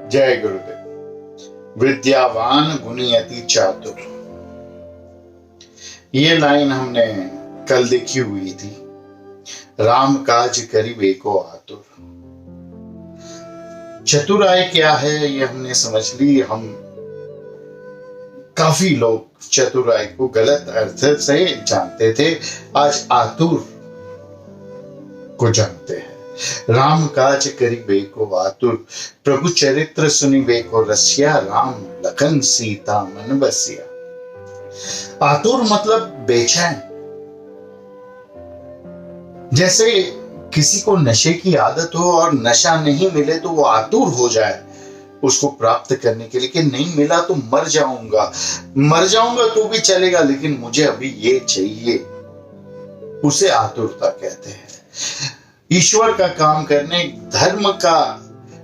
जय गुरुदेव। विद्यावान गुणी अति चातुर, ये लाइन हमने कल देखी हुई थी। राम काज करिब एको आतुर। चतुराई क्या है ये हमने समझ ली। हम काफी लोग चतुराई को गलत अर्थ से जानते थे, आज आतुर को जानते हैं। राम काज करिबे को आतुर, प्रभु चरित्र सुनिबे को रसिया, राम लखन सीता मन बसिया। आतुर मतलब बेचैन। जैसे किसी को नशे की आदत हो और नशा नहीं मिले तो वो आतुर हो जाए उसको प्राप्त करने के लिए, कि नहीं मिला तो मर जाऊंगा तो भी चलेगा, लेकिन मुझे अभी ये चाहिए। उसे आतुरता कहते हैं। ईश्वर का काम करने, धर्म का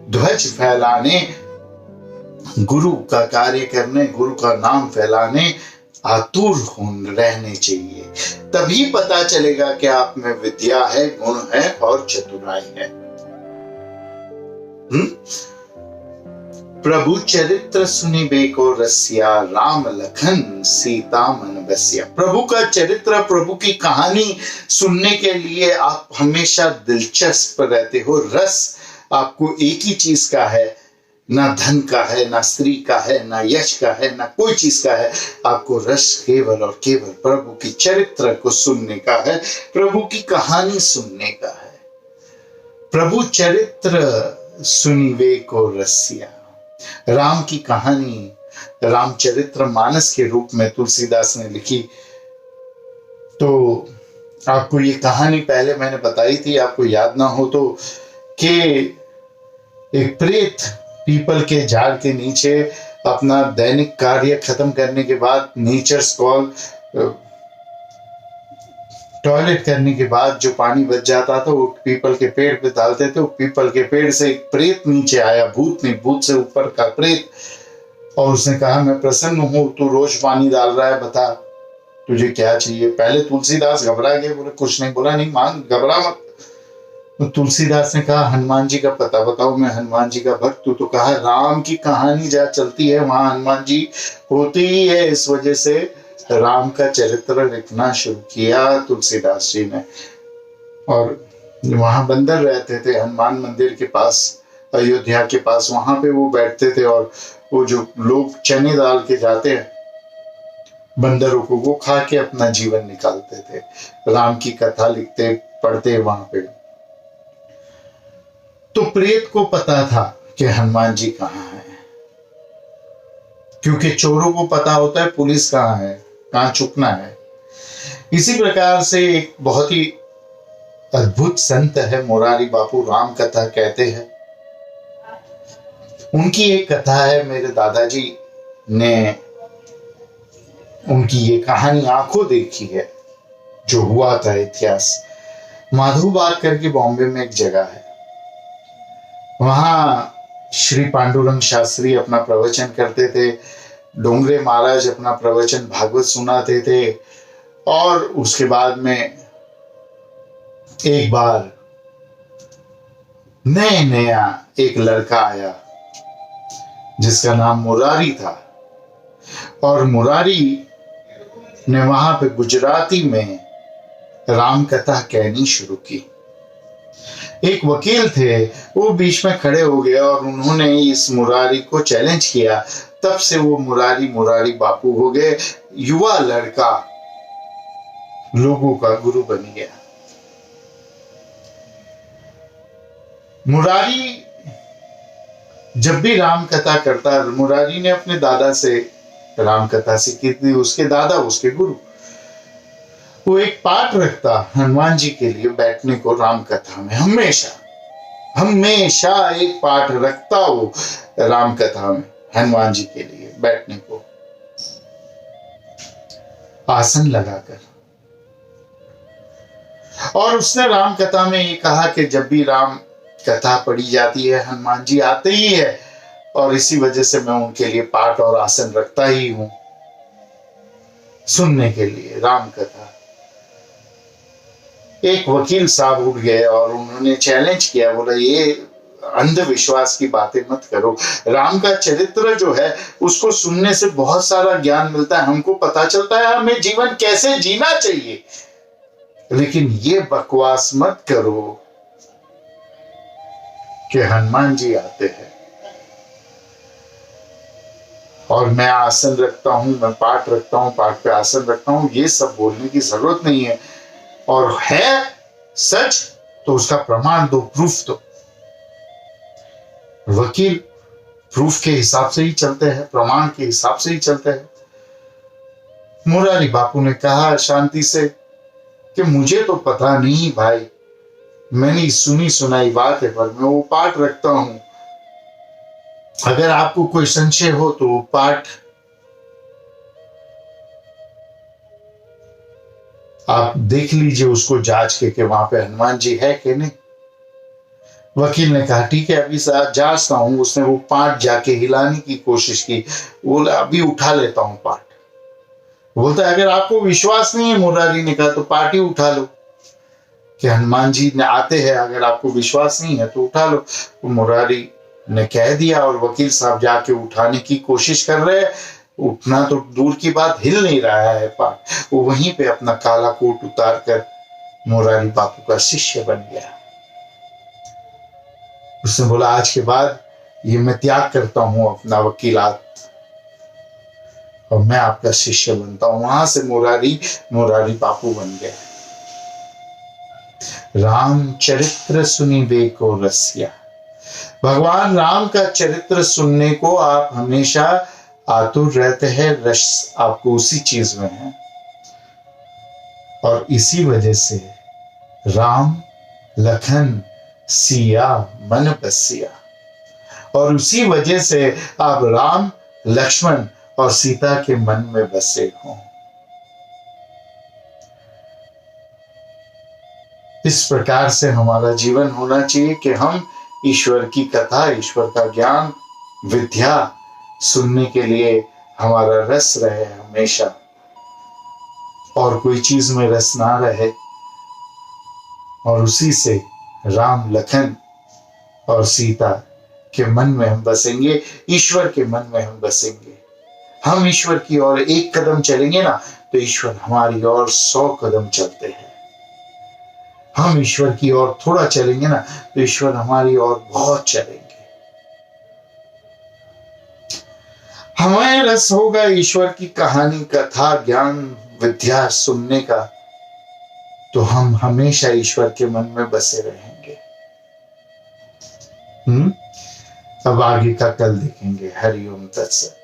ध्वज फैलाने, गुरु का कार्य करने, गुरु का नाम फैलाने आतुर रहने चाहिए। तभी पता चलेगा कि आप में विद्या है, गुण है और चतुराई है। प्रभु चरित्र सुनिबे को रसिया, राम लखन सीता मन बसिया। प्रभु का चरित्र, प्रभु की कहानी सुनने के लिए आप हमेशा दिलचस्प रहते हो। रस आपको एक ही चीज का है, ना धन का है, ना स्त्री का है, ना यश का है, ना कोई चीज का है। आपको रस केवल और केवल प्रभु की चरित्र को सुनने का है, प्रभु की कहानी सुनने का है। प्रभु चरित्र सुनिबे को रसिया। राम की कहानी रामचरित्र मानस के रूप में तुलसीदास ने लिखी। तो आपको ये कहानी पहले मैंने बताई थी, आपको याद ना हो तो, कि एक प्रेत पीपल के झाड़ के नीचे अपना दैनिक कार्य खत्म करने के बाद, नेचर्स कॉल, टॉयलेट करने के बाद जो पानी बच जाता था वो पीपल के पेड़ पे डालते थे। वो पीपल के पेड़ से एक प्रेत नीचे आया, भूत नहीं, भूत से ऊपर का प्रेत, और उसने कहा मैं प्रसन्न हूं, तू रोज पानी डाल रहा है, बता तुझे क्या चाहिए। पहले तुलसीदास घबरा गए, बोले कुछ नहीं, बोला नहीं मांग, घबरा मत। तो तुलसीदास ने कहा हनुमान जी का पता बताओ, मैं हनुमान जी का भक्त हूं। तो कहा राम की कहानी जहाँ चलती है वहां हनुमान जी होती ही है, इस वजह से राम का चरित्र लिखना शुरू किया तुलसीदास जी ने। और वहां बंदर रहते थे हनुमान मंदिर के पास, अयोध्या के पास, वहां पे वो बैठते थे और वो जो लोग चने डाल के जाते हैं बंदरों को, वो खा के अपना जीवन निकालते थे। राम की कथा लिखते पढ़ते वहां पे। तो प्रेत को पता था कि हनुमान जी कहाँ है, क्योंकि चोरों को पता होता है पुलिस कहाँ है, कहाँ छुपना है। इसी प्रकार से एक बहुत ही अद्भुत संत है मुरारी बापू, राम कथा कहते हैं। उनकी एक कथा है, मेरे दादाजी ने उनकी ये कहानी आंखों देखी है, जो हुआ था इतिहास। माधोबाग करके बॉम्बे में एक जगह है, वहां श्री पांडुरंग शास्त्री अपना प्रवचन करते थे, डोंगरे महाराज अपना प्रवचन भागवत सुनाते थे। और उसके बाद में एक बार नया एक लड़का आया जिसका नाम मुरारी था, और मुरारी ने वहां पे गुजराती में राम कथा कहनी शुरू की। एक वकील थे, वो बीच में खड़े हो गए और उन्होंने इस मुरारी को चैलेंज किया। तब से वो मुरारी बापू हो गए। युवा लड़का लोगों का गुरु बन गया। मुरारी जब भी राम कथा करता, मुरारी ने अपने दादा से राम कथा सीखी थी, उसके दादा उसके गुरु। वो एक पाठ रखता हनुमान जी के लिए बैठने को राम कथा में, हमेशा एक पाठ रखता वो राम कथा में हनुमान जी के लिए बैठने को, आसन लगाकर। और उसने राम कथा में ये कहा कि जब भी राम कथा पढ़ी जाती है हनुमान जी आते ही है, और इसी वजह से मैं उनके लिए पाठ और आसन रखता ही हूं सुनने के लिए राम कथा। एक वकील साहब उठ गए और उन्होंने चैलेंज किया, बोला ये अंधविश्वास की बातें मत करो। राम का चरित्र जो है उसको सुनने से बहुत सारा ज्ञान मिलता है, हमको पता चलता है हमें जीवन कैसे जीना चाहिए। लेकिन ये बकवास मत करो कि हनुमान जी आते हैं और मैं आसन रखता हूं, मैं पाठ रखता हूं, पाठ पे आसन रखता हूं, ये सब बोलने की जरूरत नहीं है। और है सच तो उसका प्रमाण दो, प्रूफ दो। वकील प्रूफ के हिसाब से ही चलते हैं, प्रमाण के हिसाब से ही चलते हैं। मुरारी बापू ने कहा शांति से कि मुझे तो पता नहीं भाई, मैंने सुनी सुनाई बात है, पर मैं वो पाठ रखता हूं। अगर आपको कोई संशय हो तो वो पाठ आप देख लीजिए, उसको जांच के कि वहां पे हनुमान जी है कि नहीं। वकील ने कहा ठीक है अभी जांचता हूं। उसने वो पाठ जाके हिलाने की कोशिश की, बोला अभी उठा लेता हूं पाठ। बोलता है अगर आपको विश्वास नहीं है, मुरारी ने कहा, तो पाठ ही उठा लो कि हनुमान जी ने आते हैं, अगर आपको विश्वास नहीं है तो उठा लो। तो मुरारी ने कह दिया और वकील साहब जाके उठाने की कोशिश कर रहे हैं। उठना तो दूर की बात, हिल नहीं रहा है पाठ। वो वहीं पे अपना काला कोट उतार कर मुरारी बापू का शिष्य बन गया। उसने बोला आज के बाद ये मैं त्याग करता हूं अपना वकीलात और मैं आपका शिष्य बनता हूं। वहां से मुरारी बापू बन गए। राम चरित्र सुनिबे को रसिया। भगवान राम का चरित्र सुनने को आप हमेशा आतुर रहते हैं, रस आपको उसी चीज में है। और इसी वजह से राम लखन सिया मन बसिया, और उसी वजह से आप राम लक्ष्मण और सीता के मन में बसे हो। इस प्रकार से हमारा जीवन होना चाहिए कि हम ईश्वर की कथा, ईश्वर का ज्ञान, विद्या सुनने के लिए हमारा रस रहे हमेशा, और कोई चीज में रस ना रहे। और उसी से राम लखन और सीता के मन में हम बसेंगे, ईश्वर के मन में हम बसेंगे। हम ईश्वर की ओर एक कदम चलेंगे ना तो ईश्वर हमारी ओर 100 कदम चलते हैं। हम ईश्वर की ओर थोड़ा चलेंगे ना तो ईश्वर हमारी ओर बहुत चलेंगे। हमें रस होगा ईश्वर की कहानी, कथा, ज्ञान, विद्या सुनने का, तो हम हमेशा ईश्वर के मन में बसे रहेंगे। अब आगे का कल देखेंगे। हरि ओम तत्सत।